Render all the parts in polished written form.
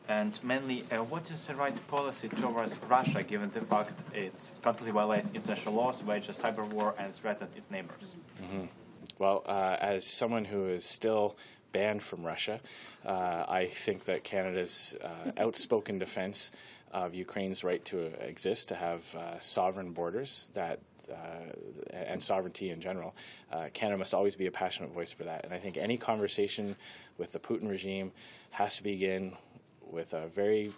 And mainly, what is the right policy towards Russia, given the fact it constantly violates international laws, wages cyber war, and threatens its neighbors? Mm-hmm. Well, as someone who is still banned from Russia, I think that Canada's outspoken defense of Ukraine's right to exist, to have sovereign borders that and sovereignty in general, Canada must always be a passionate voice for that. And I think any conversation with the Putin regime has to begin with a very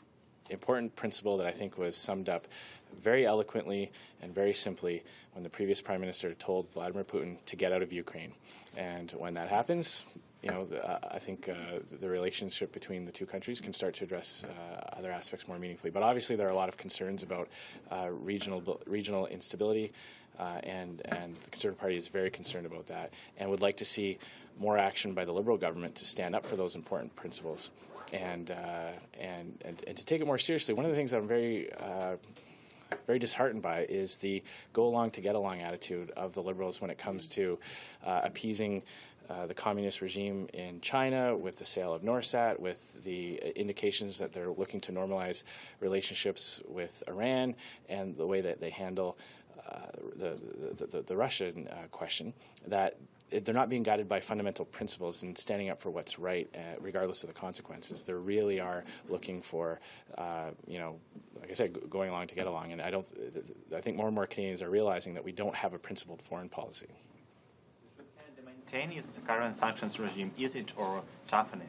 important principle that I think was summed up very eloquently and very simply when the previous Prime Minister told Vladimir Putin to get out of Ukraine. And when that happens, I think the relationship between the two countries can start to address other aspects more meaningfully. But obviously there are a lot of concerns about regional instability, and the Conservative Party is very concerned about that and would like to see more action by the Liberal government to stand up for those important principles and to take it more seriously. One of the things that I'm very disheartened by is the go along to get along attitude of the Liberals when it comes to appeasing the communist regime in China with the sale of Norsat, with the indications that they're looking to normalize relationships with Iran, and the way that they handle the Russian question, that they're not being guided by fundamental principles and standing up for what's right, regardless of the consequences. They really are looking for, like I said, going along to get along. And I think more and more Canadians are realizing that we don't have a principled foreign policy. Should Canada maintain its current sanctions regime, ease it or toughen it?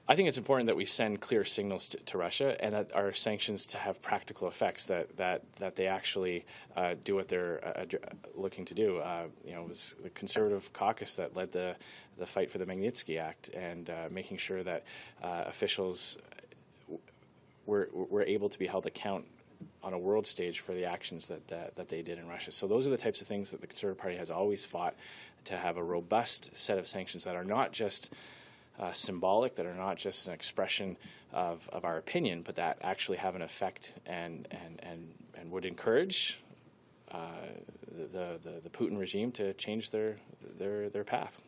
I think it's important that we send clear signals to Russia, and that our sanctions to have practical effects, that they actually do what they're looking to do. It was the Conservative caucus that led the fight for the Magnitsky Act, and making sure that officials were able to be held account on a world stage for the actions that they did in Russia. So those are the types of things that the Conservative Party has always fought, to have a robust set of sanctions that are not just symbolic, that are not just an expression of our opinion, but that actually have an effect and would encourage the Putin regime to change their path.